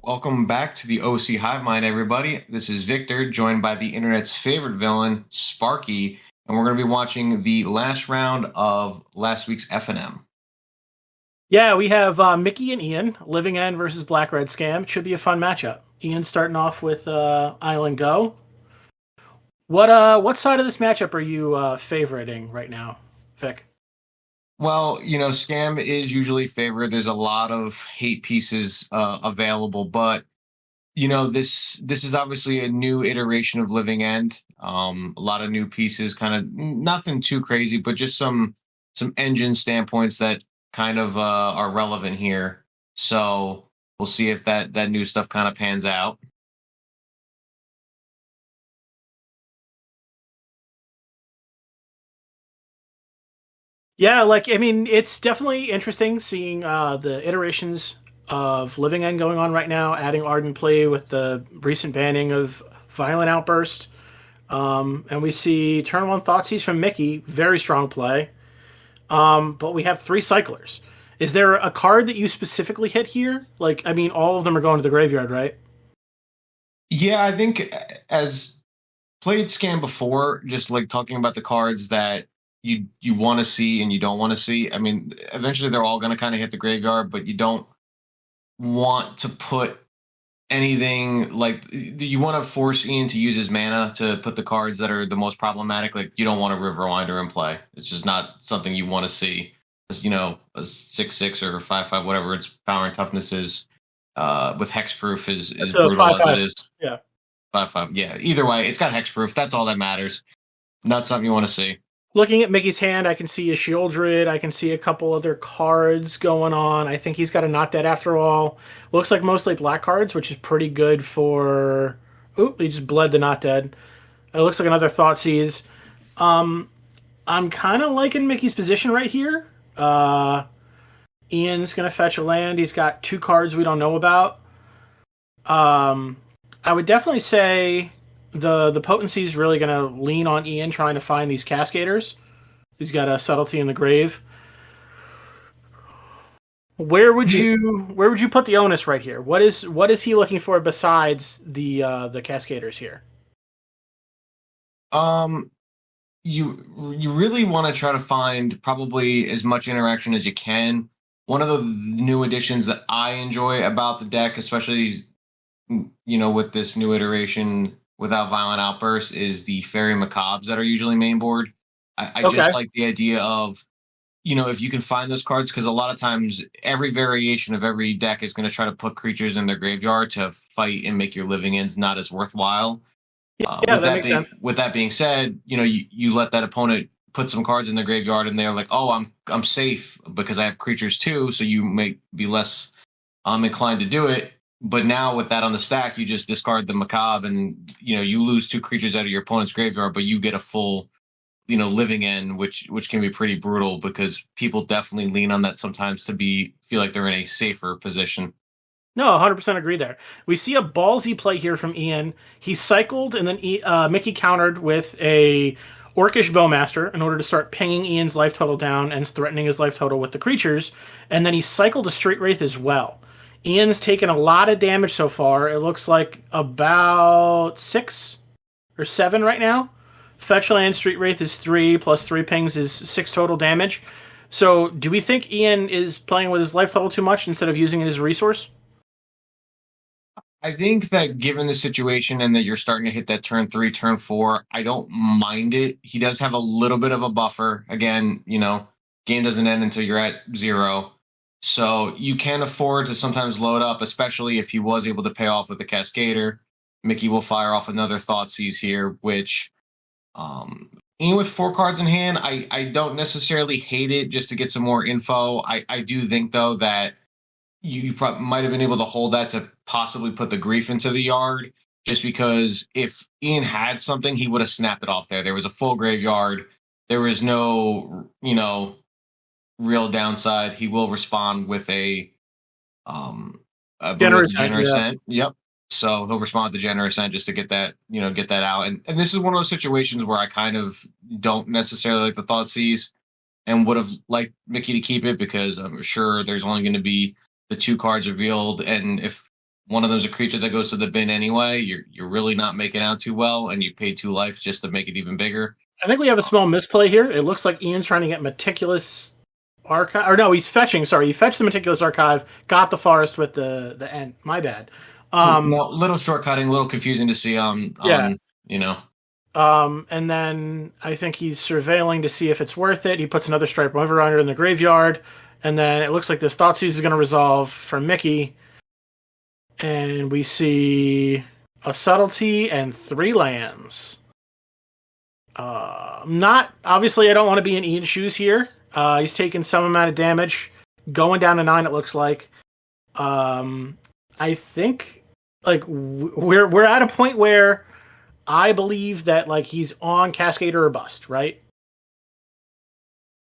Welcome back to the OC Hive Mind, everybody. This is Victor, joined by the internet's favorite villain, Sparky, and we're going to be watching the last round of last week's FNM. Yeah, we have Mickey and Ian, Living End versus Black Red Scam. It should be a fun matchup. Ian starting off with Island Go. What side of this matchup are you favoriting right now, Vic? Well, Scam is usually favored. There's a lot of hate pieces available, but this is obviously a new iteration of Living End. A lot of new pieces, kind of nothing too crazy, but just some engine standpoints that kind of are relevant here. So we'll see if that new stuff kind of pans out. Yeah, it's definitely interesting seeing the iterations of Living End going on right now, adding Ardent Play with the recent banning of Violent Outburst. And we see turn one Thoughtseize from Mickey, very strong play. But we have three cyclers. Is there a card that you specifically hit here? All of them are going to the graveyard, right? Yeah, I think as played Scam before, just like talking about the cards that you want to see and you don't want to see. I mean, eventually they're all going to kind of hit the graveyard, but you don't want to put anything like you want to force Ian to use his mana to put the cards that are the most problematic. Like you don't want a Riverwinder in play. It's just not something you want to see. As a 6/6 or 5/5, whatever its power and toughness is, with hexproof is A brutal five as it five. is. Yeah. 5/5. Yeah. Either way, it's got hexproof. That's all that matters. Not something you want to see. Looking at Mickey's hand, I can see a Shieldred. I can see a couple other cards going on. I think he's got a Not Dead after all. Looks like mostly black cards, which is pretty good for. Oop, he just bled the Not Dead. It looks like another Thoughtseize. I'm kind of liking Mickey's position right here. Ian's going to fetch a land. He's got two cards we don't know about. I would definitely say the potency is really going to lean on Ian trying to find these Cascaders. He's got a Subtlety in the Grave. Where would you put the onus right here? What is he looking for besides the Cascaders here? Um, you really want to try to find probably as much interaction as you can. One of the new additions that I enjoy about the deck, especially with this new iteration without Violent Outbursts, is the Fairy Macabres that are usually main board. I Okay. just like the idea of if you can find those cards, because a lot of times every variation of every deck is going to try to put creatures in their graveyard to fight and make your living ends not as worthwhile. Yeah, that makes sense. With that being said, you let that opponent put some cards in the graveyard, and they're like, "Oh, I'm safe because I have creatures too." So you may be less inclined to do it. But now with that on the stack, you just discard the Macabre, and you lose two creatures out of your opponent's graveyard, but you get a full living end, which can be pretty brutal because people definitely lean on that sometimes to feel like they're in a safer position. No, 100% agree there. We see a ballsy play here from Ian. He cycled, and then Mickey countered with a Orcish Bowmaster in order to start pinging Ian's life total down and threatening his life total with the creatures. And then he cycled a Street Wraith as well. Ian's taken a lot of damage so far. It looks like about 6 or 7 right now. Fetch land Street Wraith is 3, plus 3 pings is 6 total damage. So, do we think Ian is playing with his life total too much instead of using it as a resource? I think that given the situation and that you're starting to hit that turn 3, turn 4, I don't mind it. He does have a little bit of a buffer. Again, game doesn't end until you're at 0. So you can afford to sometimes load up, especially if he was able to pay off with the Cascader. Mickey will fire off another Thoughtseize here, which, even with 4 cards in hand, I don't necessarily hate it just to get some more info. I do think, though, that you probably might have been able to hold that to possibly put the grief into the yard, just because if Ian had something, he would have snapped it off there. There was a full graveyard. There was no, real downside. He will respond with I believe it's generous scent. Yep. So he'll respond with the generous scent just to get that, get that out. And this is one of those situations where I kind of don't necessarily like the Thoughtseize and would have liked Mickey to keep it because I'm sure there's only going to be the 2 cards revealed. And if one of them's a creature that goes to the bin anyway, you're really not making out too well, and you pay 2 life just to make it even bigger. I think we have a small misplay here. It looks like Ian's trying to get Meticulous Archive. Or no, he's fetching. Sorry, he fetched the Meticulous Archive, got the forest with the end. My bad. No, little shortcutting, a little confusing to see Yeah. on you know. And then I think he's surveilling to see if it's worth it. He puts another Stripe Overrunner in the graveyard, and then it looks like this Thoughtseize is going to resolve for Mickey, and we see a Subtlety and 3 lands. Not obviously, I don't want to be in Ian's shoes here. He's taking some amount of damage, going down to 9. It looks like. I think like we're at a point where I believe that like he's on Cascader or bust, right?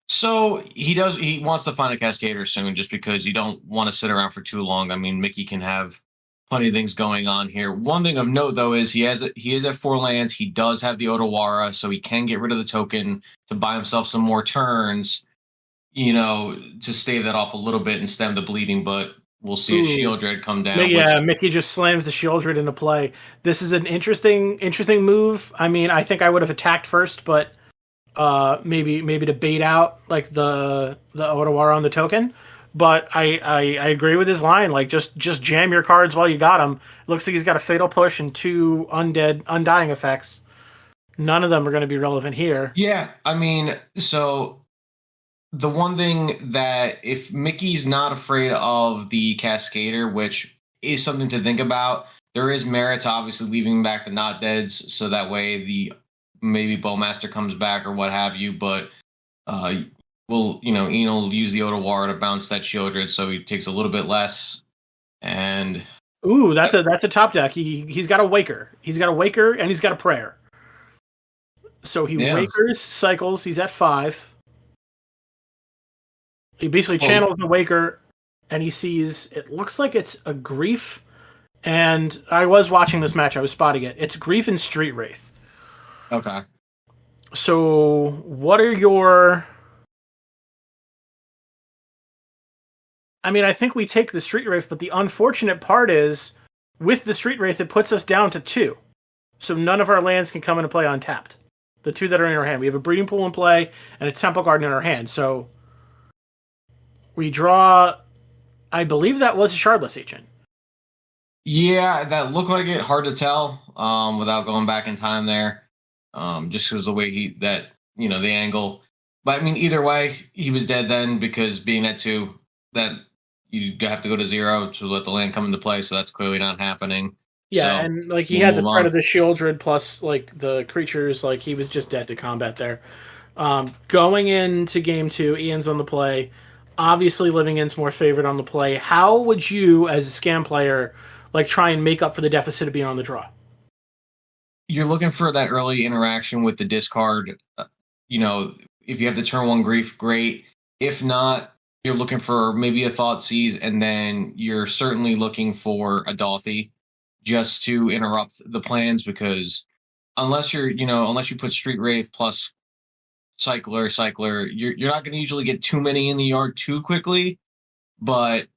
So he wants to find a Cascader soon, just because you don't want to sit around for too long. I mean, Mickey can have plenty of things going on here. One thing of note though is he is at 4 lands. He does have the Otawara, so he can get rid of the token to buy himself some more turns, to stave that off a little bit and stem the bleeding. But we'll see a Shield Dread come down. Yeah, Mickey just slams the Shield Dread into play. This is an interesting move. I mean, I think I would have attacked first, but maybe to bait out like the Otawara on the token. But I agree with his line. Like just jam your cards while you got him. Looks like he's got a Fatal Push and 2 undying effects. None of them are going to be relevant here. Yeah, I mean, so the one thing that if Mickey's not afraid of the Cascader, which is something to think about, there is merit to obviously leaving back the Not Deads, so that way the maybe Bowmaster comes back or what have you. But Ian will use the Otawara to bounce that Shieldred, so he takes a little bit less. And ooh, that's a top deck. He's got a Waker. He's got a Waker and he's got a Prayer. So he Wakers, cycles. He's at 5. He basically channels the Waker, and he sees, it looks like it's a Grief, and I was watching this match, I was spotting it. It's Grief and Street Wraith. Okay. So, what are your... I mean, I think we take the Street Wraith, but the unfortunate part is, with the Street Wraith, it puts us down to 2. So none of our lands can come into play untapped. The 2 that are in our hand. We have a Breeding Pool in play, and a Temple Garden in our hand, so... we draw, I believe that was a Shardless Agent. Yeah, that looked like it. Hard to tell without going back in time there. Just because the way the angle. But I mean, either way, he was dead then, because being at 2, that you have to go to 0 to let the land come into play. So that's clearly not happening. Yeah, so and like he had the threat of the Shieldred plus like the creatures, like he was just dead to combat there. Going into game 2, Ian's on the play. Obviously, Living In's more favored on the play. How would you, as a scam player, like try and make up for the deficit of being on the draw? You're looking for that early interaction with the discard. If you have the turn 1 Grief, great. If not, you're looking for maybe a Thoughtseize, and then you're certainly looking for a Dolthy just to interrupt the plans, because unless you put Street Wraith plus Cycler, you're not going to usually get too many in the yard too quickly, but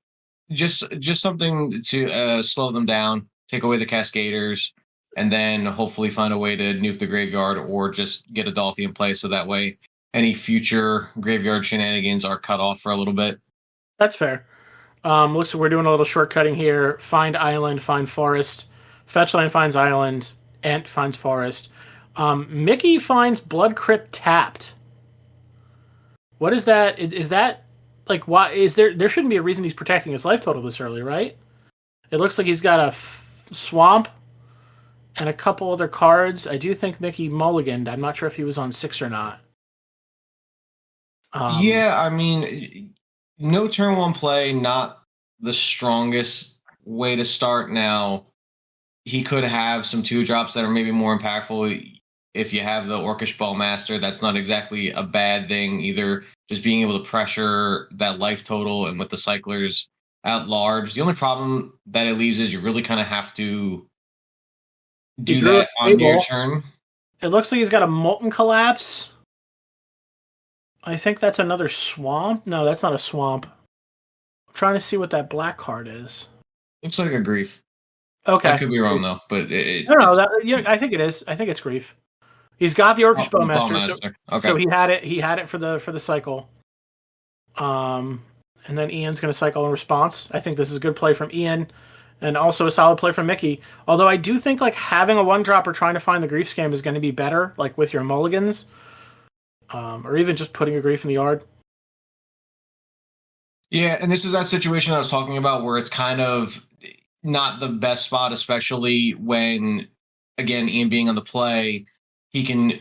just something to slow them down, take away the Cascaders, and then hopefully find a way to nuke the graveyard or just get a Dolphy in play, so that way any future graveyard shenanigans are cut off for a little bit. That's fair. Looks like we're doing a little shortcutting here. Find island, find forest. Fetchline finds island. Ent finds forest. Mickey finds Blood Crypt tapped. What is that? Is that like why is there shouldn't be a reason he's protecting his life total this early, right? It looks like he's got a swamp and a couple other cards. I do think Mickey mulliganed. I'm not sure if he was on 6 or not. Yeah, I mean, no turn 1 play, not the strongest way to start. Now, he could have some 2-drops that are maybe more impactful. If you have the Orcish Bowmaster, that's not exactly a bad thing either. Just being able to pressure that life total, and with the cyclers at large. The only problem that it leaves is you really kind of have to do that on your turn. It looks like he's got a Molten Collapse. I think that's another swamp. No, that's not a swamp. I'm trying to see what that black card is. Looks like a Grief. I Okay. could be wrong though, but No, no, yeah, I think it is. I think it's grief. He's got the oh, Orcish Bowmaster, so Ballmaster. Okay. so he had it. He had it for the cycle. Um, and then Ian's going to cycle in response. I think this is a good play from Ian, and also a solid play from Mickey. Although I do think like having a one drop or trying to find the grief scam is going to be better, like with your mulligans, or even just putting a grief in the yard. Yeah, and this is that situation I was talking about where it's kind of not the best spot, especially when, again, Ian being on the play, he can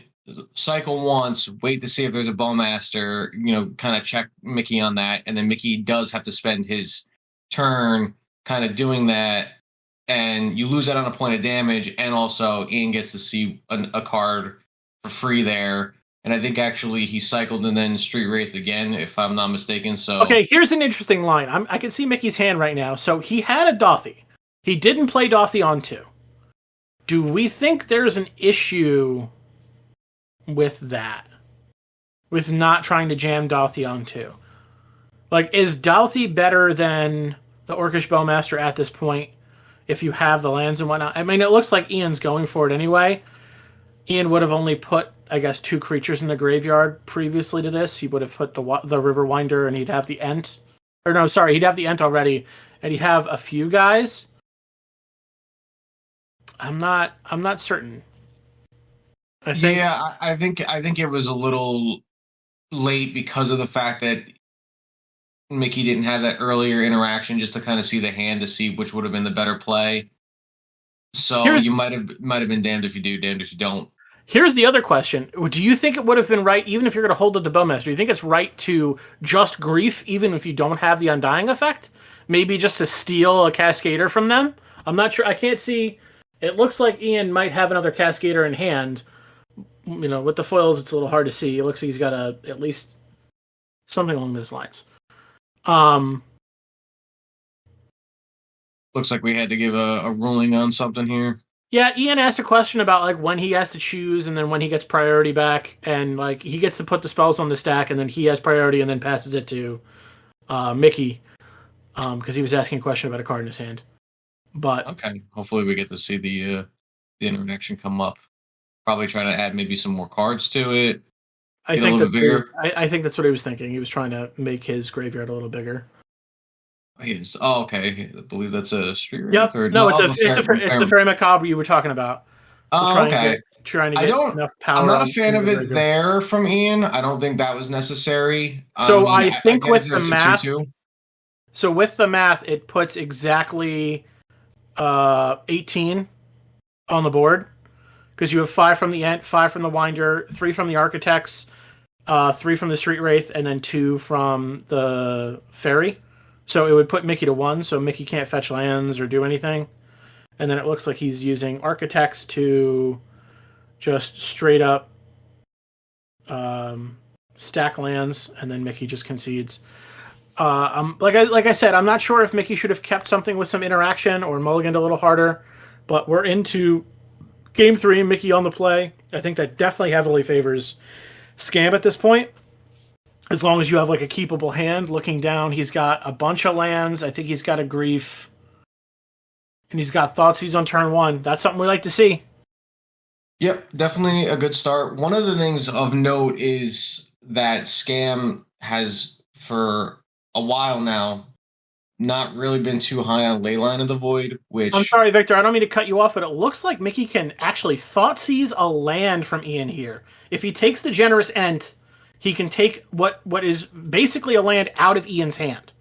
cycle once, wait to see if there's a bowmaster, kind of check Mickey on that, and then Mickey does have to spend his turn kind of doing that, and you lose that on a point of damage, and also Ian gets to see a card for free there. And I think actually he cycled and then Street Wraith again, if I'm not mistaken. So Okay, here's an interesting line. I can see Mickey's hand right now. So he had a Dothy. He didn't play Dothy on two. Do we think there's an issue with that? With not trying to jam Dothy on two? Like, is Dothy better than the Orcish Bowmaster at this point if you have the lands and whatnot? I mean, it looks like Ian's going for it anyway. Ian would have only put, I guess, 2 creatures in the graveyard previously to this. He would have put the River Winder, and he'd have the Ent. Or no, sorry, he'd have the Ent already, and he'd have a few guys. I'm not certain. I think yeah, I think it was a little late because of the fact that Mickey didn't have that earlier interaction just to kind of see the hand to see which would have been the better play. So here's you might have been damned if you do, damned if you don't. here's the other question. Do you think it would have been right, even if you're going to hold it to Bowmaster, do you think it's right to just grief even if you don't have the Undying effect? Maybe just to steal a Cascader from them? I'm not sure. I can't see. It looks like Ian might have another Cascader in hand. With the foils, it's a little hard to see. It looks like he's got at least something along those lines. Looks like we had to give a ruling on something here. Yeah, Ian asked a question about like when he has to choose and then when he gets priority back, and like he gets to put the spells on the stack and then he has priority and then passes it to Mickey, because he was asking a question about a card in his hand. But Okay, hopefully we get to see the interaction come up. Probably trying to add maybe some more cards to it. I Get a think little bit bigger. I think that's what he was thinking. He was trying to make his graveyard a little bigger. Yes. Oh, okay. I believe that's a Street Yep. Wraith or No, no? it's the Fairy Macabre you were talking about. Oh, okay. Trying to I get don't. enough I'm power. not a fan of it there from Ian. I don't think that was necessary. So I mean, I think get with it's the a math, 2/2. so with the math, it puts exactly 18 on the board because you have 5 from the Ent, 5 from the Winder, 3 from the Architects, 3 from the Street Wraith, and then 2 from the Fairy. So it would put Mickey to 1, so Mickey can't fetch lands or do anything. And then it looks like he's using Architects to just straight up stack lands, and then Mickey just concedes. Like I said, I'm not sure if Mickey should have kept something with some interaction or mulliganed a little harder, but we're into game 3, Mickey on the play. I think that definitely heavily favors Scam at this point. As long as you have like a keepable hand, looking down, he's got a bunch of lands. I think he's got a grief, and he's got Thoughtseize on turn 1. That's something we like to see. Yep, definitely a good start. One of the things of note is that Scam has, for a while now, not really been too high on Leyline of the Void, which... I'm sorry, Victor, I don't mean to cut you off, but it looks like Mickey can actually Thoughtseize a land from Ian here. If he takes the Generous Ent, he can take what is basically a land out of Ian's hand.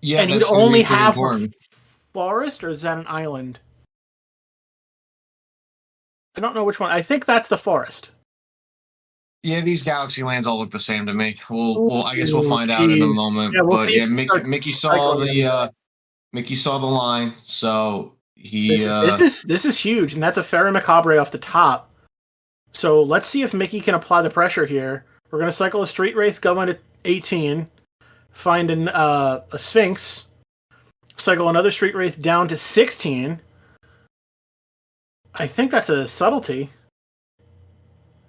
Yeah, and he'd only have a forest, or is that an island? I don't know which one. I think that's the forest. Yeah, these Galaxy lands all look the same to me. I guess we'll find out in a moment. Yeah, but yeah, Mickey saw the line, so he. This is huge, and that's a Fairy Macabre off the top. So let's see if Mickey can apply the pressure here. We're gonna cycle a Street Wraith, go into 18, find a Sphinx, cycle another Street Wraith down to 16. I think that's a subtlety.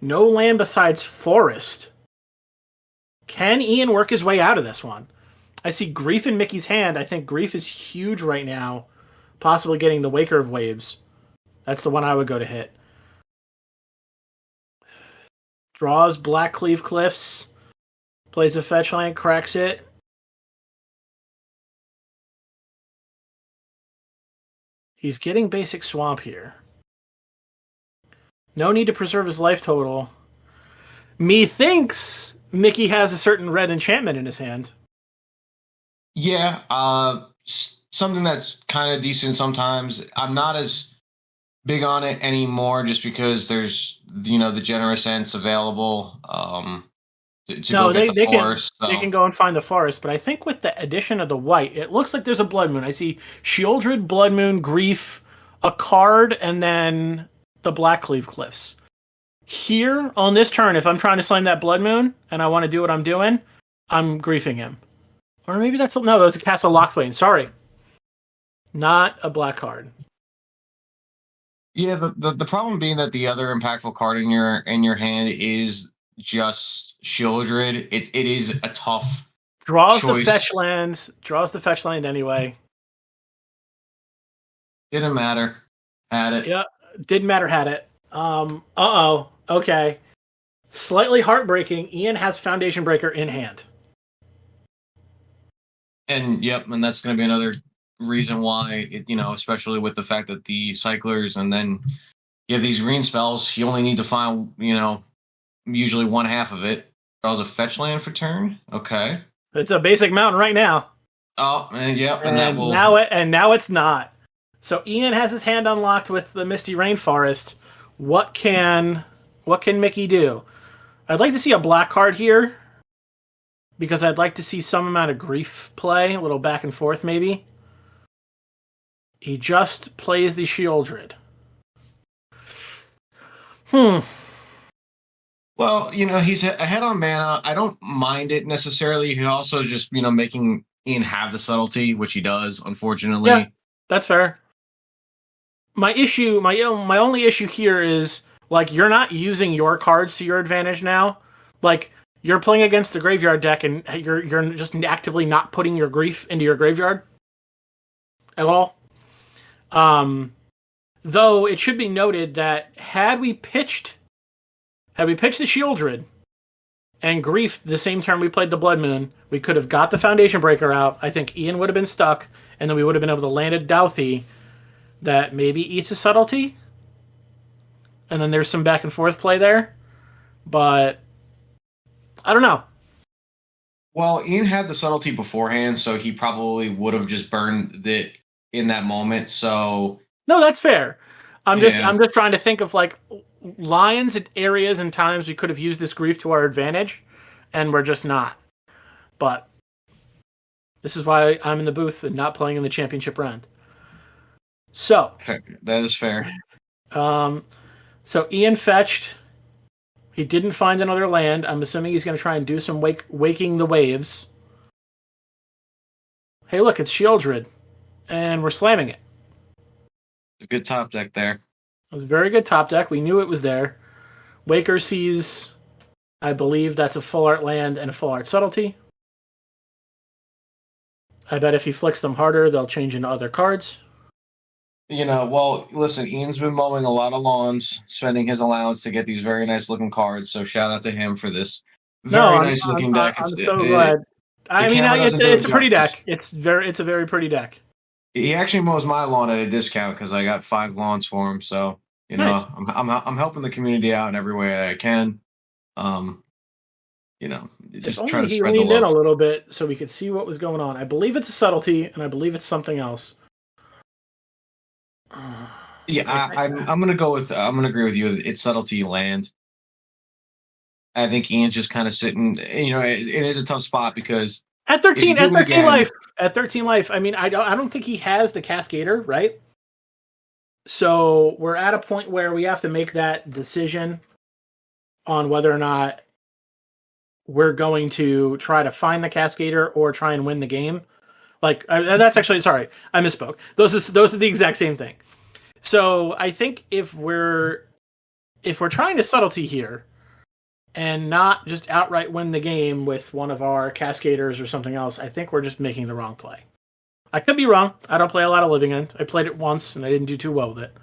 No land besides forest. Can Ian work his way out of this one? I see Grief in Mickey's hand. I think Grief is huge right now. possibly getting the Waker of Waves. That's the one I would go to hit. Draws Blackcleave Cliffs. Plays a fetch land, cracks it. He's getting basic swamp here. No need to preserve his life total. Methinks Mickey has a certain red enchantment in his hand. Yeah, something that's kind of decent sometimes. I'm not as big on it anymore just because there's, the generous ends available to No, go get the forest. they can go and find the forest, but I think with the addition of the white, it looks like there's a Blood Moon. I see Shieldred, Blood Moon, Grief, a card, and then the Blackcleave Cliffs. Here, on this turn, if I'm trying to slam that Blood Moon, and I want to do what I'm doing, I'm griefing him. Or maybe that's... No, that was a Castle Lochthwain. Sorry. Not a black card. Yeah, the problem being that the other impactful card in your hand is just Shieldred. It is a tough Draws choice. the fetch land. Draws the fetch land anyway. Didn't matter. Had it. Yeah, didn't matter, had it. Uh-oh. Okay. Slightly heartbreaking. Ian has Foundation Breaker in hand. And that's going to be another reason why, especially with the fact that the cyclers and then you have these green spells, you only need to find, usually one half of it. Draws a fetch land for turn. Okay. It's a basic mountain right now. Oh, and now it's not. So Ian has his hand unlocked with the Misty Rainforest. What can Mickey do? I'd like to see a black card here, because I'd like to see some amount of grief play, a little back and forth maybe. He just plays the Shieldred. Well, he's ahead on mana. I don't mind it necessarily. He also just, making Ian have the subtlety, which he does, unfortunately. Yeah, that's fair. My only issue here is, like, you're not using your cards to your advantage now. Like, you're playing against the graveyard deck, and you're just actively not putting your grief into your graveyard at all. Though it should be noted that had we pitched the Shieldred and Grief the same turn we played the Blood Moon, we could have got the Foundation Breaker out. I think Ian would have been stuck, and then we would have been able to land a Douthie that maybe eats a Subtlety. And then there's some back and forth play there. But I don't know. Well, Ian had the subtlety beforehand, so he probably would have just burned it in that moment. So no, that's fair. I'm just trying to think of, like, lines and areas and times we could have used this grief to our advantage, and we're just not. But this is why I'm in the booth and not playing in the championship round. So that is fair. So Ian fetched. He didn't find another land. I'm assuming he's going to try and do some waking the waves. Hey, look, it's Shieldred, and we're slamming it. A good top deck there. It was a very good top deck. We knew it was there. Waker sees, I believe that's a full art land and a full art subtlety. I bet if he flicks them harder, they'll change into other cards. Well, listen, Ian's been mowing a lot of lawns, spending his allowance to get these very nice looking cards. So shout out to him for this very nice looking deck. I'm so glad. It's a pretty deck. It's a very pretty deck. He actually mows my lawn at a discount because I got 5 lawns for him. So nice. I'm helping the community out in every way I can. Just try to spread the love. He leaned in a little bit so we could see what was going on. I believe it's a subtlety, and I believe it's something else. I'm gonna go with. I'm gonna agree with you. It's subtlety land. I think Ian's just kind of sitting. It is a tough spot because at 13 life. I mean, I don't think he has the Cascader, right? So we're at a point where we have to make that decision on whether or not we're going to try to find the Cascader or try and win the game. Like, that's actually, sorry, I misspoke. Those are the exact same thing. So I think if we're trying to subtlety here and not just outright win the game with one of our Cascaders or something else, I think we're just making the wrong play. I could be wrong. I don't play a lot of Living End. I played it once and I didn't do too well with it.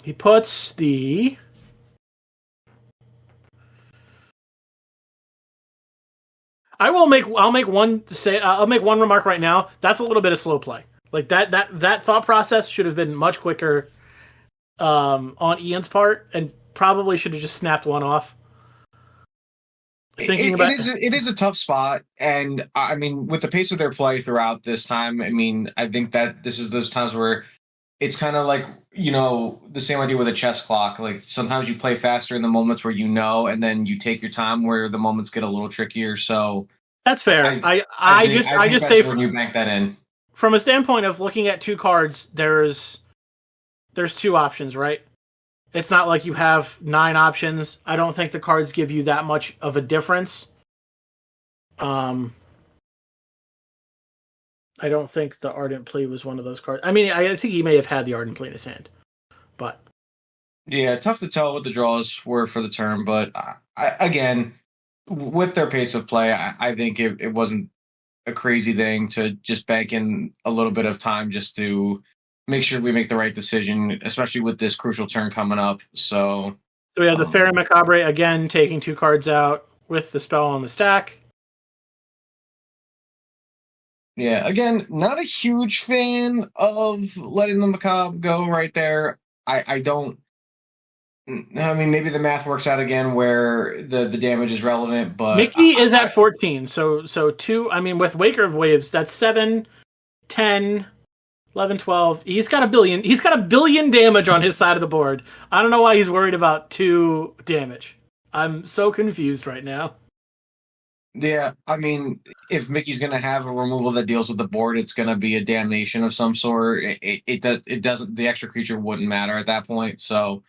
He puts the... I'll make one remark right now. That's a little bit of slow play. Like that thought process should have been much quicker on Ian's part, and probably should have just snapped one off. It is a tough spot, and I mean, with the pace of their play throughout this time, I mean, I think that this is those times where it's kind of like, the same idea with a chess clock. Like sometimes you play faster in the moments where and then you take your time where the moments get a little trickier. So that's fair. I just say when you bank that in. From a standpoint of looking at two cards, there's two options, right? It's not like you have 9 options. I don't think the cards give you that much of a difference. I don't think the Ardent Plea was one of those cards. I mean, I think he may have had the Ardent Plea in his hand, but yeah, tough to tell what the draws were for the turn. But again, with their pace of play, I think it wasn't a crazy thing to just bank in a little bit of time just to make sure we make the right decision, especially with this crucial turn coming up. So we have the Fairy Macabre again, taking 2 cards out with the spell on the stack. Yeah, again, not a huge fan of letting the Macabre go right there. I mean, maybe the math works out again where the damage is relevant, but Mickey is at 14. So 2, I mean, with Waker of Waves, that's 7, 10, 11, 12. He's got a billion. He's got a billion damage on his side of the board. I don't know why he's worried about 2 damage. I'm so confused right now. Yeah, I mean, if Mickey's going to have a removal that deals with the board, it's going to be a damnation of some sort. It doesn't. The extra creature wouldn't matter at that point. So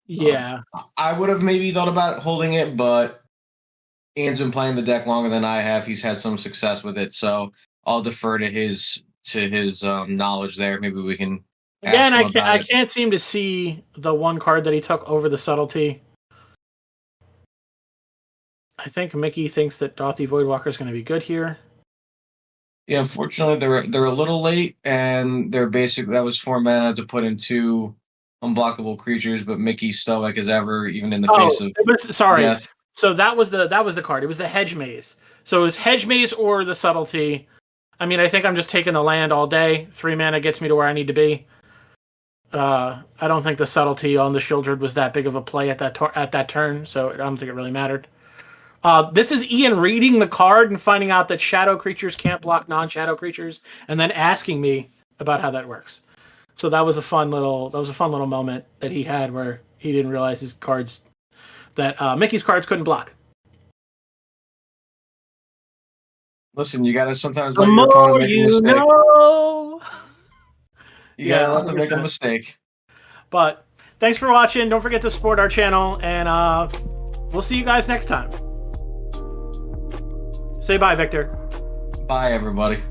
yeah, I would have maybe thought about holding it, but Ian's been playing the deck longer than I have. He's had some success with it, so I'll defer to his knowledge there. Maybe we can. Again, I can't seem to see the one card that he took over the Subtlety. I think Mickey thinks that Dauthi Voidwalker is going to be good here. Yeah, unfortunately, they're a little late, and they're basically that was 4 mana to put in 2 unblockable creatures, but Mickey's stoic as ever, even in the face of death. So that was the card. It was the Hedge Maze. So it was Hedge Maze or the Subtlety. I mean, I think I'm just taking the land all day. 3 mana gets me to where I need to be. I don't think the Subtlety on the Shieldred was that big of a play at that turn, so I don't think it really mattered. This is Ian reading the card and finding out that shadow creatures can't block non-shadow creatures, and then asking me about how that works. So that was a fun little moment that he had where he didn't realize his cards that Mickey's cards couldn't block. Listen, you gotta sometimes let your opponent make a mistake. You gotta let them make a mistake. But thanks for watching. Don't forget to support our channel, and we'll see you guys next time. Say bye, Victor. Bye, everybody.